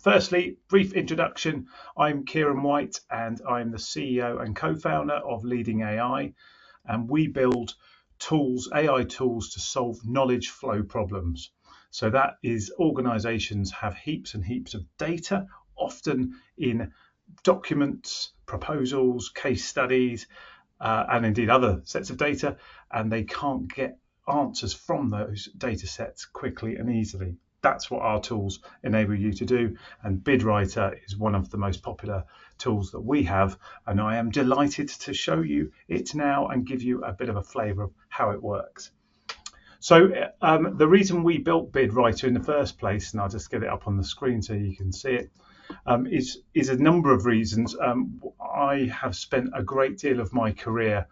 Firstly, brief introduction. I'm Kieran White and I'm the CEO and co-founder of Leading AI, and we build tools, AI tools to solve knowledge flow problems. So that is organizations have heaps and heaps of data, often in documents, proposals, case studies, and indeed other sets of data, and they can't get answers from those data sets quickly and easily. That's what our tools enable you to do, and BidWriter is one of the most popular tools that we have, and I am delighted to show you it now and give you a bit of a flavour of how it works. So the reason we built BidWriter in the first place, and I'll just get it up on the screen so you can see it, is a number of reasons. I have spent a great deal of my career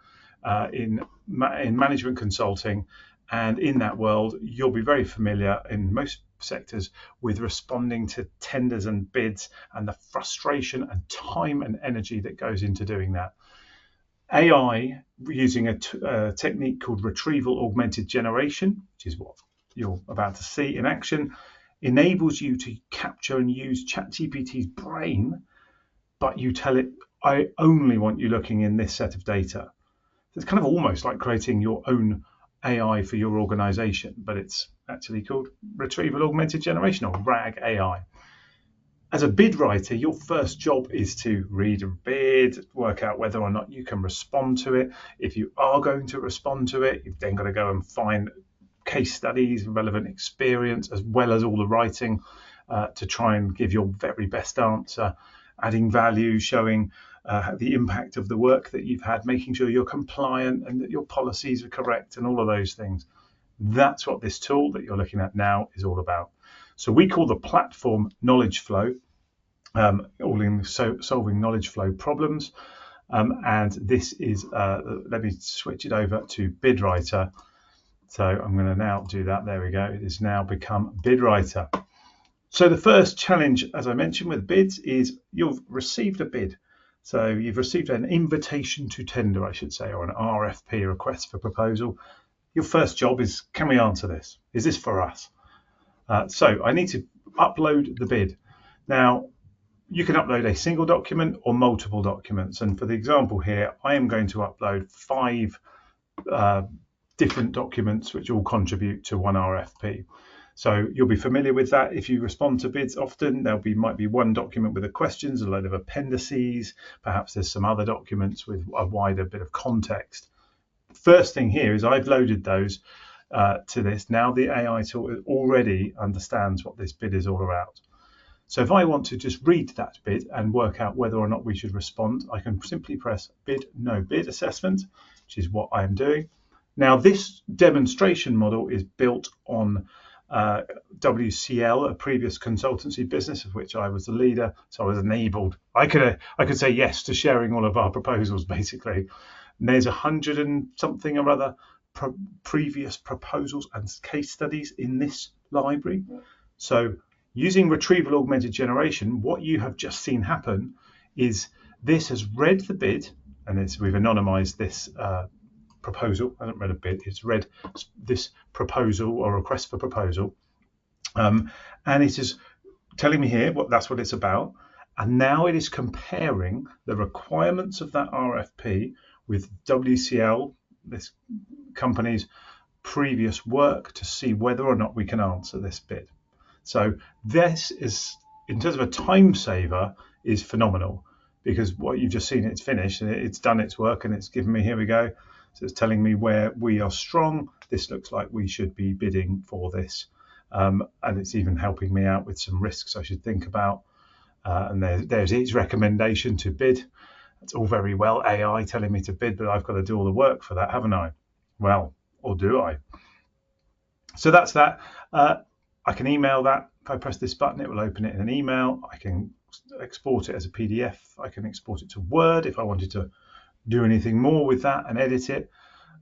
in management consulting, and in that world you'll be very familiar in most sectors with responding to tenders and bids and the frustration and time and energy that goes into doing that. AI, using a technique called retrieval augmented generation, which is what you're about to see in action, enables you to capture and use ChatGPT's brain, but you tell it, I only want you looking in this set of data. It's kind of almost like creating your own AI for your organization, but it's actually called retrieval augmented generation, or RAG AI. As a bid writer, your first job is to read a bid, work out whether or not you can respond to it. If you are going to respond to it, you've then got to go and find case studies, relevant experience, as well as all the writing to try and give your very best answer, adding value, showing the impact of the work that you've had, making sure you're compliant and that your policies are correct and all of those things. That's what this tool that you're looking at now is all about. So we call the platform KnowledgeFlow, all in solving knowledge flow problems. And this is, let me switch it over to BidWriter. So I'm going to now do that. There we go. It has now become BidWriter. So the first challenge, as I mentioned with bids, is you've received a bid. So you've received an invitation to tender, I should say, or an RFP, a request for proposal. Your first job is, can we answer this? Is this for us? So I need to upload the bid. Now, you can upload a single document or multiple documents. And for the example here, I am going to upload 5 different documents which all contribute to one RFP. So you'll be familiar with that. If you respond to bids often, might be one document with the questions, a load of appendices, perhaps there's some other documents with a wider bit of context. First thing here is I've loaded those to this. Now the AI tool already understands what this bid is all about. So if I want to just read that bid and work out whether or not we should respond, I can simply press bid, no bid assessment, which is what I'm doing. Now this demonstration model is built on WCL, a previous consultancy business of which I was the leader, so I was enabled. I could say yes to sharing all of our proposals, basically. And there's 100 and something or other previous proposals and case studies in this library. So using retrieval augmented generation, what you have just seen happen is this has read the bid, and we've anonymized this proposal. I haven't read a bid, it's read this proposal or request for proposal, and it is telling me here that's what it's about. And now it is comparing the requirements of that RFP with WCL, this company's previous work, to see whether or not we can answer this bid. So this is, in terms of a time saver, is phenomenal, because what you've just seen, it's finished and it's done its work, and it's given me, here we go. So it's telling me where we are strong. This looks like we should be bidding for this. And it's even helping me out with some risks I should think about. And there's its recommendation to bid. It's all very well AI telling me to bid, but I've got to do all the work for that, haven't I? Well, or do I? So that's that. I can email that. If I press this button, it will open it in an email. I can export it as a PDF. I can export it to Word if I wanted to do anything more with that and edit it.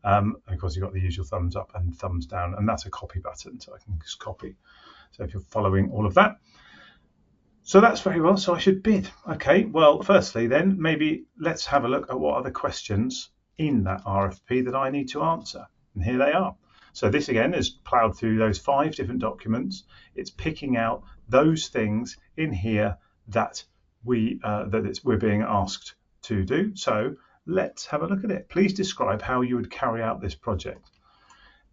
Of course, you've got the usual thumbs up and thumbs down, and that's a copy button, so I can just copy. So if you're following all of that. So that's very well. So I should bid. Okay, well, firstly, then maybe let's have a look at what are the questions in that RFP that I need to answer. And here they are. So this again is plowed through those 5 different documents. It's picking out those things in here that we're being asked to do. So let's have a look at it. Please describe how you would carry out this project.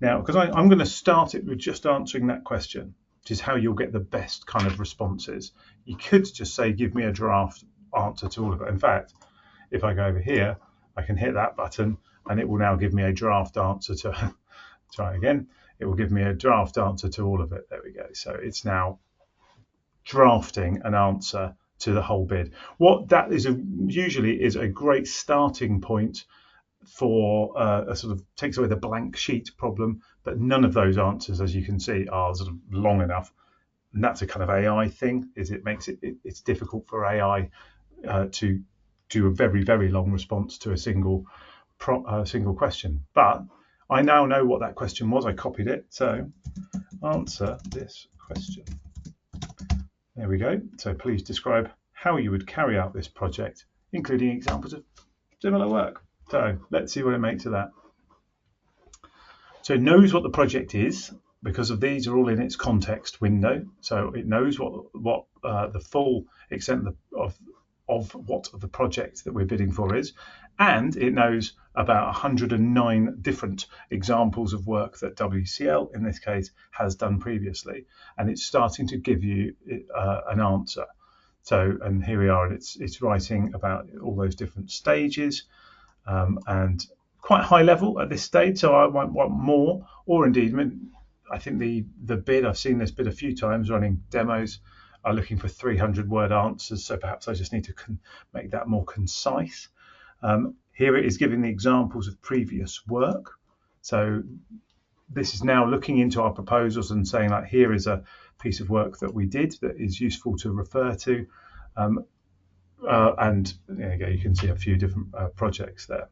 Now, because I'm going to start it with just answering that question, which is how you'll get the best kind of responses. You could just say, give me a draft answer to all of it. In fact, if I go over here, I can hit that button and it will now give me a draft answer to, try again, it will give me a draft answer to all of it. There we go. So it's now drafting an answer to the whole bid. What that is usually is a great starting point for a sort of takes away the blank sheet problem, but none of those answers, as you can see, are sort of long enough. And that's a kind of AI thing, is it makes it's difficult for AI to do a very, very long response to a single question. But I now know what that question was. I copied it. So answer this question. There we go. So please describe how you would carry out this project, including examples of similar work. So let's see what it makes of that. So it knows what the project is because of these are all in its context window. So it knows what the full extent of what the project that we're bidding for is, and it knows about 109 different examples of work that WCL, in this case, has done previously, and it's starting to give you an answer. So, and here we are, and it's writing about all those different stages, and quite high level at this stage. So I might want more, or indeed, I think the bid, I've seen this bid a few times running demos, are looking for 300-word answers, so perhaps I just need to make that more concise. Here it is giving the examples of previous work. So this is now looking into our proposals and saying, like, here is a piece of work that we did that is useful to refer to. And there you go, you can see a few different projects there.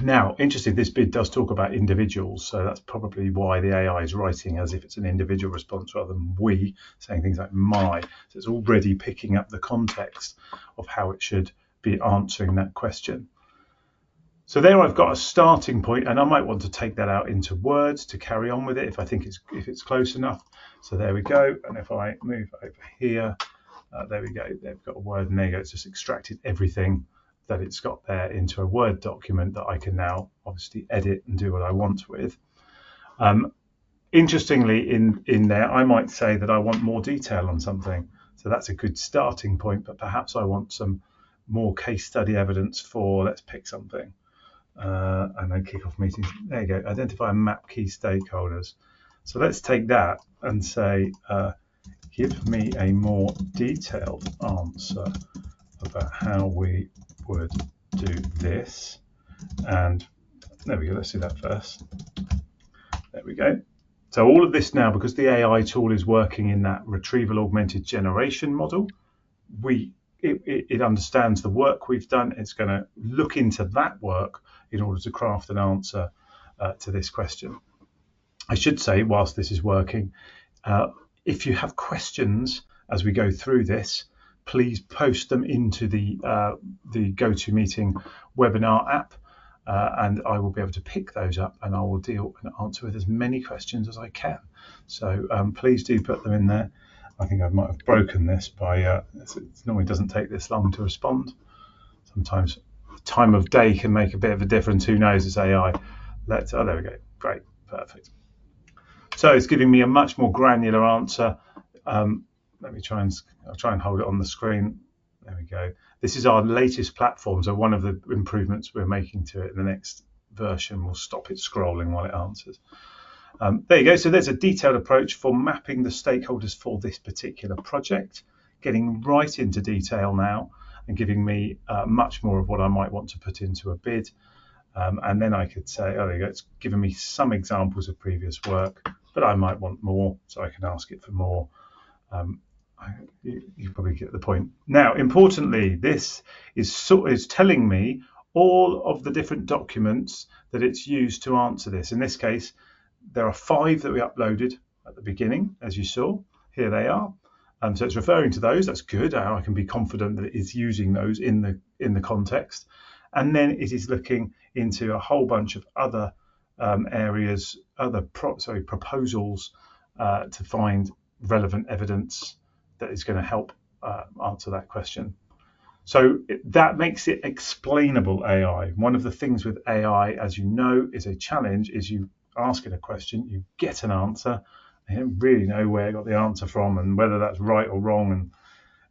Now, interesting, this bid does talk about individuals, so that's probably why the AI is writing as if it's an individual response rather than we, saying things like my. So it's already picking up the context of how it should be answering that question. So there I've got a starting point, and I might want to take that out into words to carry on with it if I think it's close enough. So there we go, and if I move over here, there we go, they've got a word, and there you go, it's just extracted everything that it's got there into a Word document that I can now obviously edit and do what I want with. Interestingly, in there, I might say that I want more detail on something. So that's a good starting point, but perhaps I want some more case study evidence for, let's pick something, and then kick off meetings. There you go, identify and map key stakeholders. So let's take that and say, give me a more detailed answer about how we would do this. And there we go, let's do that first. There we go. So all of this now, because the AI tool is working in that retrieval augmented generation model, it understands the work we've done. It's going to look into that work in order to craft an answer to this question. I should say, whilst this is working, if you have questions as we go through this, please post them into the GoToMeeting webinar app, and I will be able to pick those up, and I will deal and answer with as many questions as I can. So please do put them in there. I think I might have broken this by, it normally doesn't take this long to respond. Sometimes the time of day can make a bit of a difference. Who knows, it's AI. Oh, there we go. Great, perfect. So it's giving me a much more granular answer. Let me I'll try and hold it on the screen. There we go. This is our latest platform. So one of the improvements we're making to it in the next version will stop it scrolling while it answers. There you go. So there's a detailed approach for mapping the stakeholders for this particular project, getting right into detail now and giving me much more of what I might want to put into a bid. And then I could say, oh, there you go. It's given me some examples of previous work, but I might want more, so I can ask it for more. You probably get the point. Now, importantly, this is telling me all of the different documents that it's used to answer this. In this case, there are 5 that we uploaded at the beginning, as you saw. Here they are. So it's referring to those. That's good. I can be confident that it is using those in the context. And then it is looking into a whole bunch of other areas, proposals to find relevant evidence that is going to help answer that question. So that makes it explainable AI. One of the things with AI, as you know, is a challenge, is you ask it a question, you get an answer, and you don't really know where you got the answer from and whether that's right or wrong. And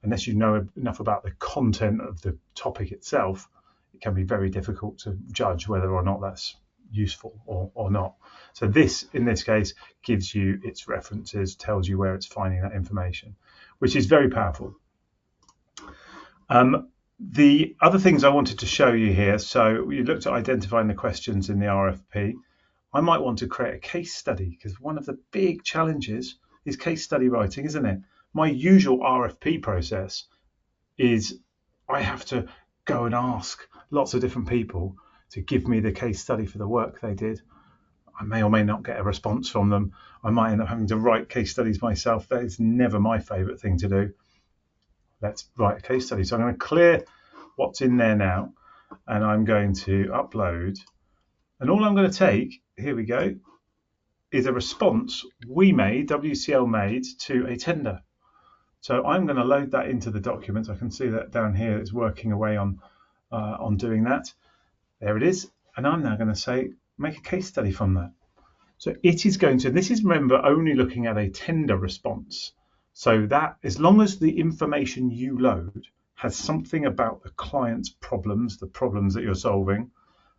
unless you know enough about the content of the topic itself, it can be very difficult to judge whether or not that's useful or not. So this, in this case, gives you its references, tells you where it's finding that information, which is very powerful. The other things I wanted to show you here, so we looked at identifying the questions in the RFP. I might want to create a case study, because one of the big challenges is case study writing, isn't it? My usual RFP process is I have to go and ask lots of different people to give me the case study for the work they did. I may or may not get a response from them. I might end up having to write case studies myself. That is never my favorite thing to do. Let's write a case study. So I'm going to clear what's in there now, and I'm going to upload. And all I'm going to take, here we go, is a response we made, WCL made, to a tender. So I'm going to load that into the document. I can see that down here. It's working away on doing that. There it is. And I'm now going to say, make a case study from that. So it is going to, this is, remember, only looking at a tender response. So that, as long as the information you load has something about the client's problems, the problems that you're solving,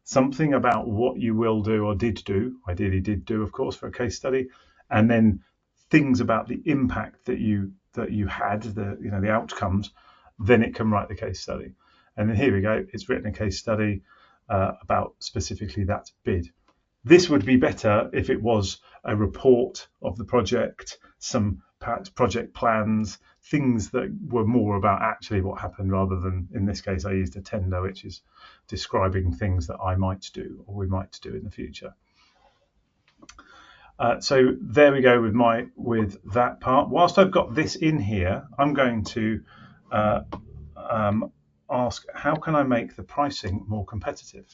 something about what you will do or did do, ideally did do, of course, for a case study, and then things about the impact that you had, the outcomes, then it can write the case study. And then here we go, it's written a case study about specifically that bid. This would be better if it was a report of the project, some perhaps project plans, things that were more about actually what happened, rather than, in this case, I used a tender, which is describing things that I might do or we might do in the future. So there we go with that part. Whilst I've got this in here, I'm going to ask, how can I make the pricing more competitive?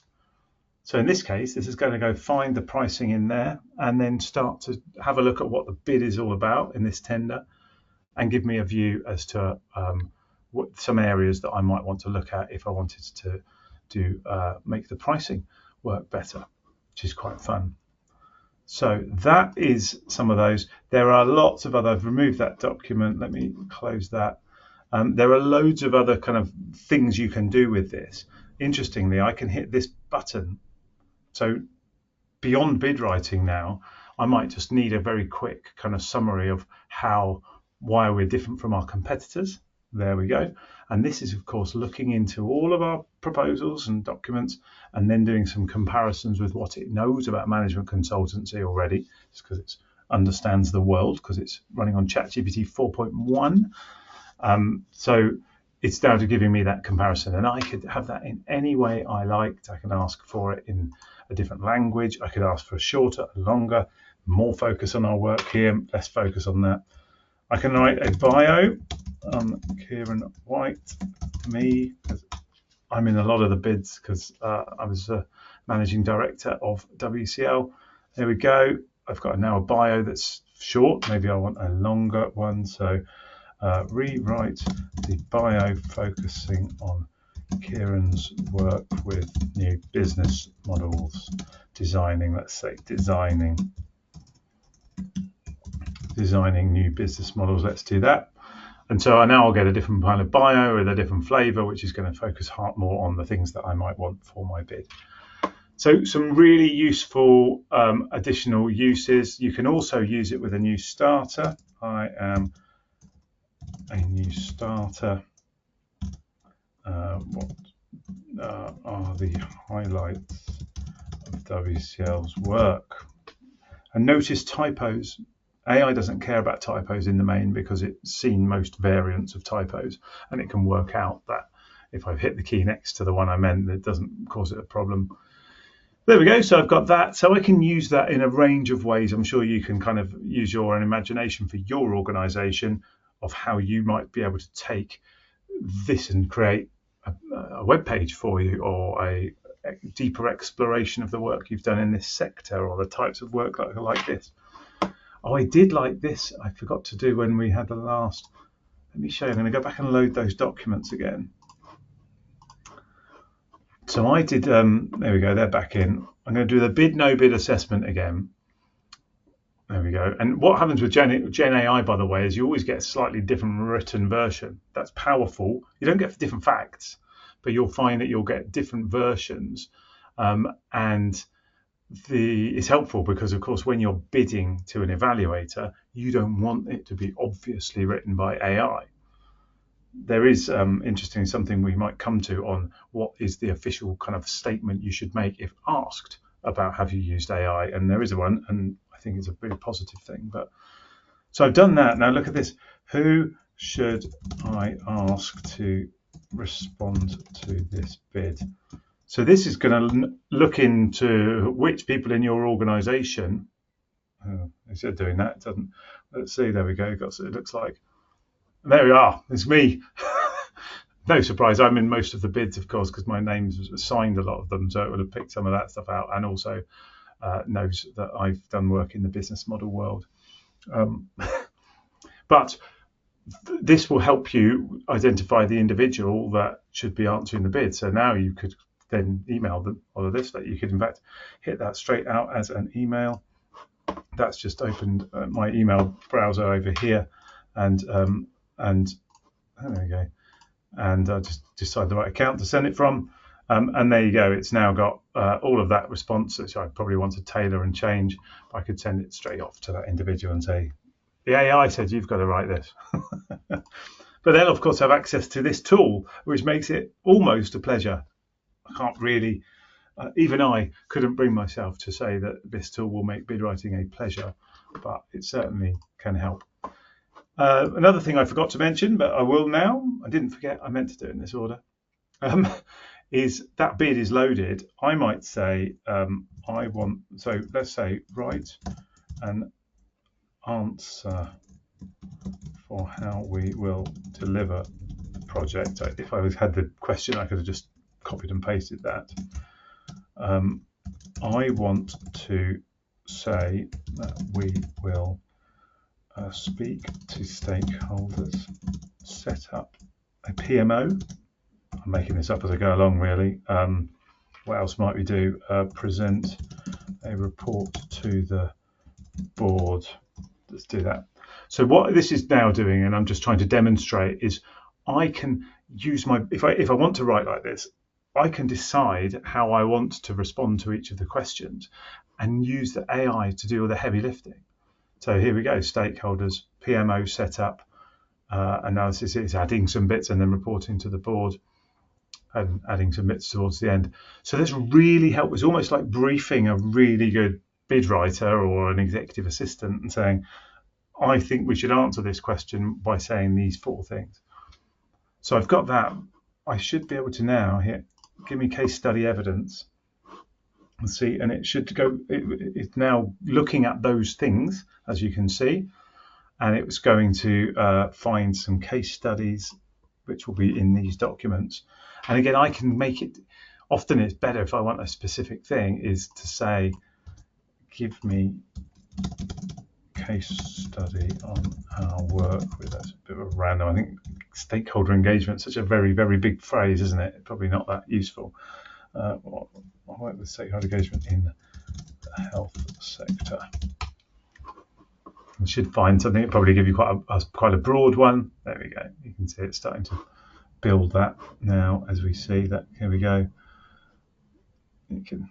So in this case, this is going to go find the pricing in there and then start to have a look at what the bid is all about in this tender, and give me a view as to what some areas that I might want to look at if I wanted to make the pricing work better, which is quite fun. So that is some of those. There are lots of other, I've removed that document. Let me close that. There are loads of other kind of things you can do with this. Interestingly, I can hit this button. So beyond bid writing now, I might just need a very quick kind of summary of why we're different from our competitors. There we go. And this is, of course, looking into all of our proposals and documents and then doing some comparisons with what it knows about management consultancy already, just because it understands the world, because it's running on ChatGPT 4.1. So it's down to giving me that comparison, and I could have that in any way I liked. I can ask for it in a different language. I could ask for a shorter, a longer, more focus on our work here, less focus on that. I can write a bio on Kieran White, me. I'm in a lot of the bids because I was managing director of WCL. There we go. I've got now a bio that's short. Maybe I want a longer one. So rewrite the bio focusing on Kieran's work with new business models, designing, let's say designing new business models. Let's do that. And so now I'll get a different kind of bio with a different flavor, which is going to focus more on the things that I might want for my bid. So some really useful additional uses. You can also use it with a new starter. I am a new starter. What are the highlights of WCL's work? And notice typos. AI doesn't care about typos in the main because it's seen most variants of typos, and it can work out that if I've hit the key next to the one I meant, it doesn't cause it a problem. There we go. So I've got that. So I can use that in a range of ways. I'm sure you can kind of use your own imagination for your organization of how you might be able to take this and create a web page for you, or a deeper exploration of the work you've done in this sector, or the types of work like this. Oh, I did like this. I forgot to do when we had the last. Let me show you. I'm going to go back and load those documents again. So I did. There we go. They're back in. I'm going to do the bid no bid assessment again. There we go. And what happens with Gen AI, by the way, is you always get a slightly different written version. That's powerful. You don't get different facts, but you'll find that you'll get different versions, and it's helpful because, of course, when you're bidding to an evaluator, you don't want it to be obviously written by AI. There is interesting something we might come to on what is the official kind of statement you should make if asked about have you used AI, and there is one, and I think it's a very positive thing. But so I've done that. Now look at this. Who should I ask to respond to this bid? So this is going to look into which people in your organisation. Instead of doing that, it doesn't. Let's see. There we go. It looks like. There we are. It's me. No surprise. I'm in most of the bids, of course, because my name's assigned a lot of them, so it would have picked some of that stuff out, and also knows that I've done work in the business model world. But this will help you identify the individual that should be answering the bid. So now you could then email them all of this. That you could in fact hit that straight out as an email. That's just opened my email browser over here, and there we go. And I just decide the right account to send it from. And there you go. It's now got all of that response, which I probably want to tailor and change. I could send it straight off to that individual and say, the AI said you've got to write this. But they'll, of course, have access to this tool, which makes it almost a pleasure. I can't really, even I couldn't bring myself to say that this tool will make bid writing a pleasure, but it certainly can help. Another thing I forgot to mention, but I will now, I didn't forget, I meant to do it in this order, is that bid is loaded. I might say, so let's say, write an answer for how we will deliver the project. If I had the question, I could have just copied and pasted that. I want to say that we will speak to stakeholders, set up a PMO. I'm making this up as I go along, really. What else might we do? Present a report to the board. Let's do that. So what this is now doing, and I'm just trying to demonstrate, is I can use my, if I want to write like this, I can decide how I want to respond to each of the questions and use the AI to do all the heavy lifting. So here we go, stakeholders, PMO setup, analysis is adding some bits and then reporting to the board and adding some bits towards the end. So this really helps. It's almost like briefing a really good bid writer or an executive assistant and saying, I think we should answer this question by saying these 4 things. So I've got that. I should be able to now hit, give me case study evidence. Let's see, and it should go, it's now looking at those things, as you can see, and it was going to find some case studies, which will be in these documents. And again, I can make it, often it's better if I want a specific thing, is to say, give me case study on our work with, that's a bit of a random, I think stakeholder engagement is such a very, very big phrase, isn't it? Probably not that useful. I work with stakeholder engagement in the health sector. You should find something. It'll probably give you quite a broad one. There we go. You can see it's starting to build that now as we see that. Here we go. You can,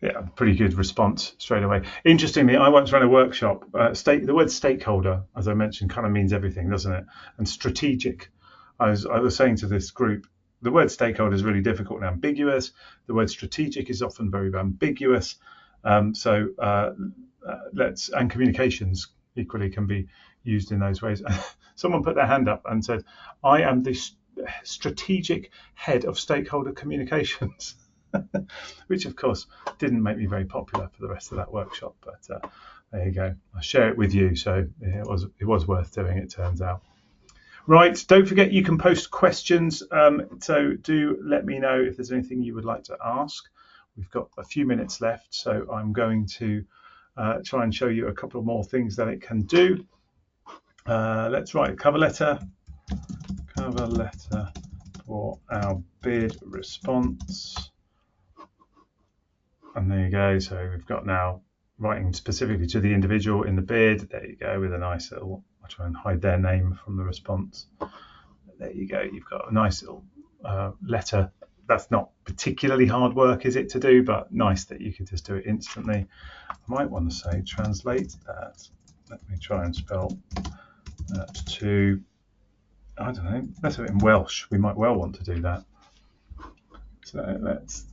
yeah, pretty good response straight away. Interestingly, I once ran a workshop. The word stakeholder, as I mentioned, kind of means everything, doesn't it? And strategic. I was saying to this group, the word stakeholder is really difficult and ambiguous. The word strategic is often very ambiguous. And communications equally can be used in those ways. Someone put their hand up and said, I am the strategic head of stakeholder communications, which of course didn't make me very popular for the rest of that workshop. But there you go. I share it with you. So it was worth doing, it turns out. Right, don't forget you can post questions, so do let me know if there's anything you would like to ask. We've got a few minutes left, so I'm going to try and show you a couple more things that it can do. Let's write a cover letter for our bid response. And there you go. So we've got now writing specifically to the individual in the bid. There you go, with a nice little, I'll try and hide their name from the response. There you go. You've got a nice little letter. That's not particularly hard work, is it, to do, but nice that you can just do it instantly. I might want to say translate that. Let me try and spell that to, I don't know, let's have it in Welsh. We might well want to do that. So let's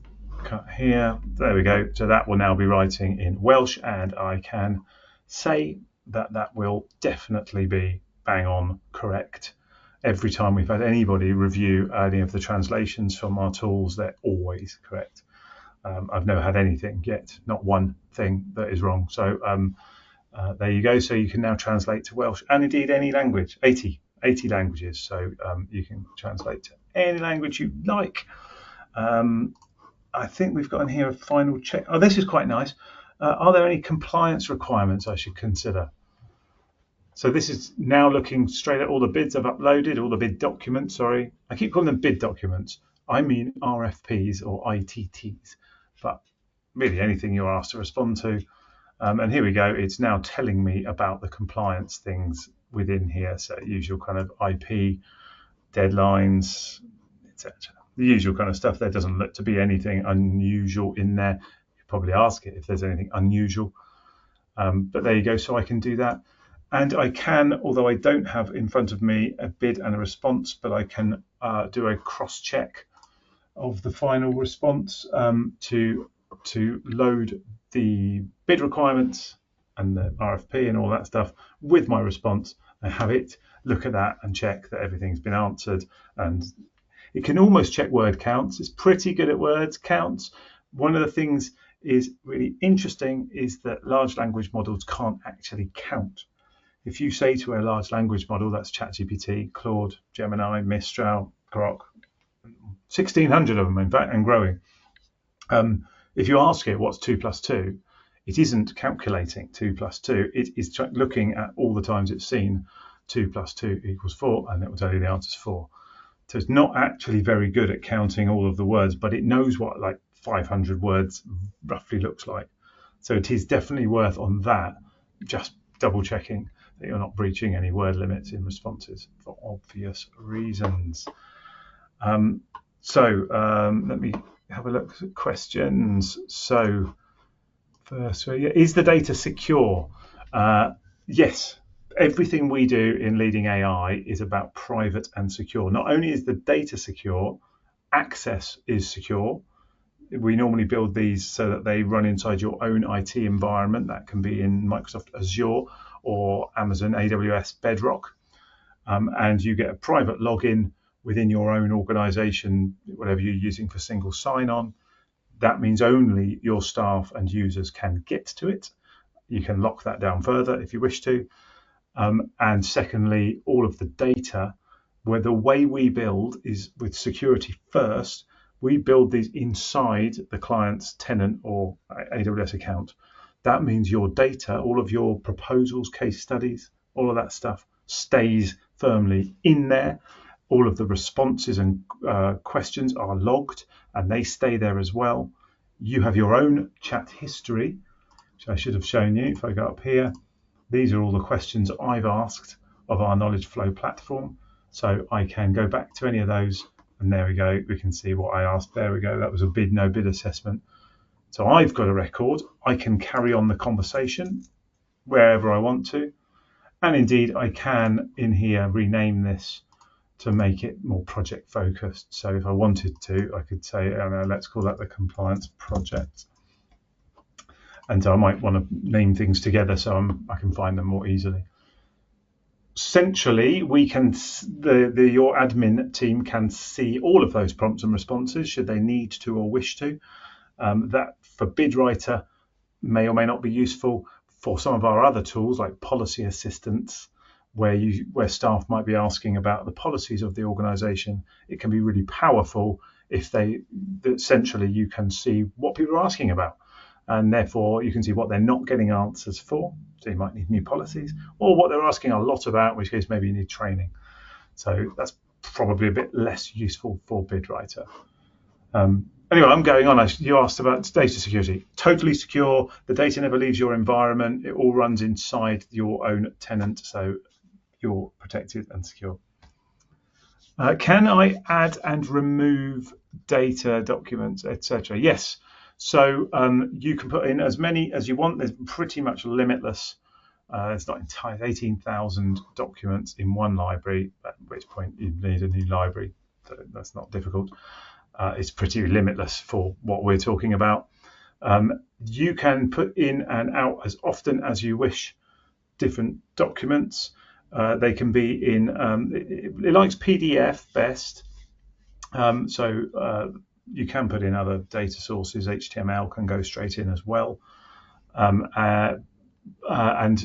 cut here. There we go. So that will now be writing in Welsh, and I can say that that will definitely be bang on correct. Every time we've had anybody review any of the translations from our tools, they're always correct. I've never had anything yet, not one thing that is wrong. So there you go. So you can now translate to Welsh, and indeed any language, 80 languages. So you can translate to any language you like. I think we've got in here a final check. Oh, this is quite nice. Are there any compliance requirements I should consider? So this is now looking straight at all the bids I've uploaded, all the bid documents, sorry. I keep calling them bid documents. I mean RFPs or ITTs, but really anything you're asked to respond to. And here we go. It's now telling me about the compliance things within here. So usual kind of IP, deadlines, etc. The usual kind of stuff. There doesn't look to be anything unusual in there. You could probably ask it if there's anything unusual. But there you go. So I can do that. And I can, although I don't have in front of me a bid and a response, but I can do a cross-check of the final response to load the bid requirements and the RFP and all that stuff with my response, and have it look at that and check that everything's been answered. And it can almost check word counts. It's pretty good at word counts. One of the things is really interesting is that large language models can't actually count. If you say to a large language model, that's ChatGPT, Claude, Gemini, Mistral, Grok, 1,600 of them, in fact, and growing. If you ask it what's 2 plus 2, it isn't calculating 2 plus 2. It is looking at all the times it's seen 2 plus 2 equals 4, and it will tell you the answer is 4. So it's not actually very good at counting all of the words, but it knows what like 500 words roughly looks like. So it is definitely worth on that just double checking that you're not breaching any word limits in responses for obvious reasons. Let me have a look at questions. So first, is the data secure? Yes, everything we do in Leading AI is about private and secure. Not only is the data secure, access is secure. We normally build these so that they run inside your own IT environment. That can be in Microsoft Azure or Amazon AWS Bedrock. And you get a private login within your own organization, whatever you're using for single sign-on. That means only your staff and users can get to it. You can lock that down further if you wish to. And secondly, all of the data, where the way we build is with security first. We build these inside the client's tenant or AWS account. That means your data, all of your proposals, case studies, all of that stuff stays firmly in there. All of the responses and questions are logged, and they stay there as well. You have your own chat history, which I should have shown you if I go up here. These are all the questions I've asked of our KnowledgeFlow platform. So I can go back to any of those, and there we go. We can see what I asked. There we go. That was a bid, no bid assessment. So I've got a record. I can carry on the conversation wherever I want to. And indeed, I can in here rename this to make it more project focused. So if I wanted to, I could say, let's call that the compliance project. And I might want to name things together so I can find them more easily. Centrally, we can your admin team can see all of those prompts and responses should they need to or wish to. That for BidWriter may or may not be useful. For some of our other tools like policy assistance, where staff might be asking about the policies of the organization, it can be really powerful if centrally you can see what people are asking about. and therefore you can see what they're not getting answers for. So you might need new policies, or what they're asking a lot about, in which case maybe you need training. So that's probably a bit less useful for BidWriter. Anyway, I'm going on. You asked about data security. Totally secure. The data never leaves your environment. It all runs inside your own tenant, so you're protected and secure. Can I add and remove data, documents, etc.? Yes. So you can put in as many as you want. There's pretty much limitless. It's not entirely 18,000 documents in one library, at which point you need a new library. So that's not difficult. It's pretty limitless for what we're talking about. You can put in and out as often as you wish different documents. They can be in, it likes PDF best. So you can put in other data sources. HTML can go straight in as well. And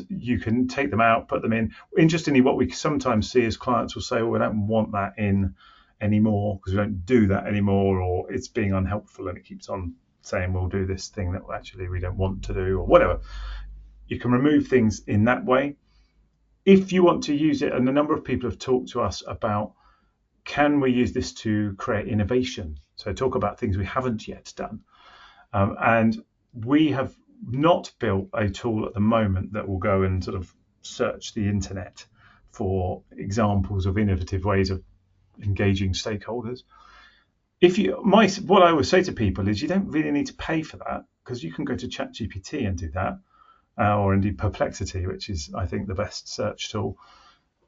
you can take them out, put them in. Interestingly, what we sometimes see is clients will say, well, we don't want that in anymore because we don't do that anymore, or it's being unhelpful and it keeps on saying we'll do this thing that actually we don't want to do, or whatever. You can remove things in that way. If you want to use it, and a number of people have talked to us about, can we use this to create innovation? So talk about things we haven't yet done. And we have not built a tool at the moment that will go and sort of search the internet for examples of innovative ways of engaging stakeholders. What I always say to people is you don't really need to pay for that, because you can go to ChatGPT and do that, or indeed Perplexity, which is, I think, the best search tool.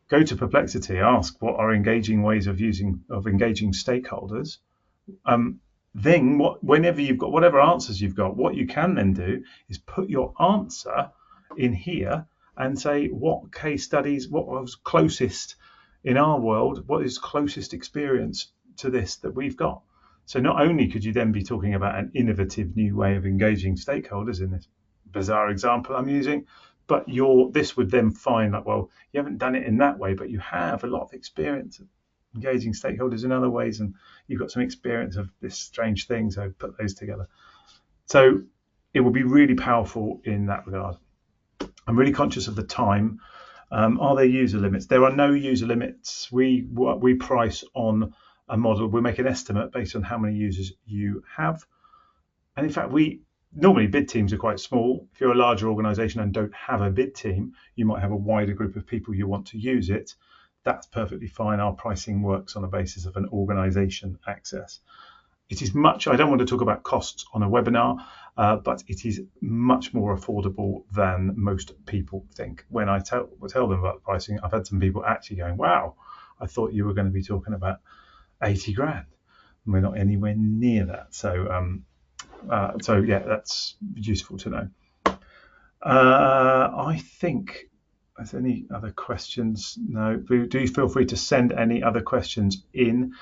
Go to Perplexity, ask what are engaging ways of engaging stakeholders. Then whenever you've got whatever answers you've got, what you can then do is put your answer in here and say what case studies, what was closest in our world, what is closest experience to this that we've got. So not only could you then be talking about an innovative new way of engaging stakeholders in this bizarre example I'm using, but this would then find like, well, you haven't done it in that way, but you have a lot of experience of engaging stakeholders in other ways, and you've got some experience of this strange thing, so put those together. So it will be really powerful in that regard. I'm really conscious of the time. Are there user limits? There are no user limits. We price on a model. We make an estimate based on how many users you have. And in fact, normally bid teams are quite small. If you're a larger organization and don't have a bid team, you might have a wider group of people you want to use it. That's perfectly fine. Our pricing works on the basis of an organization access. It is I don't want to talk about costs on a webinar, but it is much more affordable than most people think. When I tell them about the pricing, I've had some people actually going, wow, I thought you were going to be talking about 80 grand. And we're not anywhere near that. So yeah, that's useful to know. I think, is there any other questions? No. Do feel free to send any other questions in.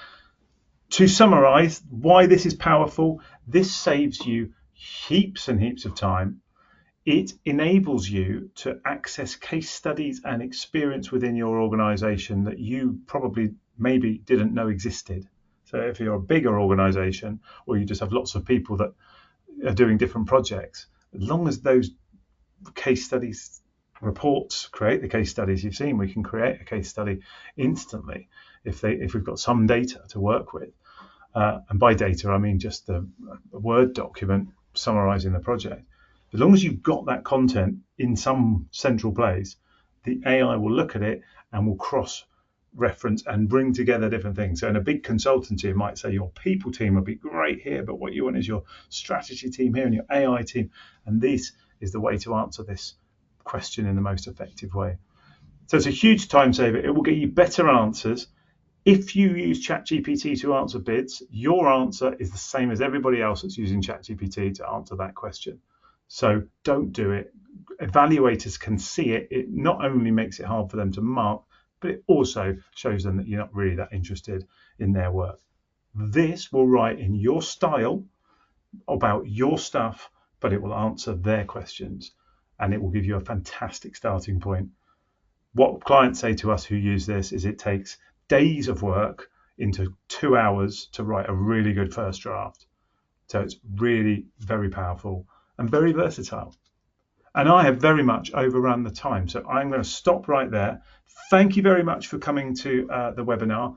To summarize why this is powerful, this saves you heaps and heaps of time. It enables you to access case studies and experience within your organization that you probably maybe didn't know existed. So if you're a bigger organization, or you just have lots of people that are doing different projects, as long as those case studies reports create the case studies you've seen, we can create a case study instantly if we've got some data to work with. And by data, I mean just a Word document summarizing the project. As long as you've got that content in some central place, the AI will look at it and will cross-reference and bring together different things. So in a big consultancy, it might say your people team would be great here, but what you want is your strategy team here and your AI team. And this is the way to answer this question in the most effective way. So it's a huge time saver. It will get you better answers. If you use ChatGPT to answer bids, your answer is the same as everybody else that's using ChatGPT to answer that question. So don't do it. Evaluators can see it. It not only makes it hard for them to mark, but it also shows them that you're not really that interested in their work. This will write in your style about your stuff, but it will answer their questions, and it will give you a fantastic starting point. What clients say to us who use this is it takes days of work into 2 hours to write a really good first draft. So it's really very powerful. and very versatile. And I have very much overrun the time, so I'm going to stop right there. Thank you very much for coming to the webinar.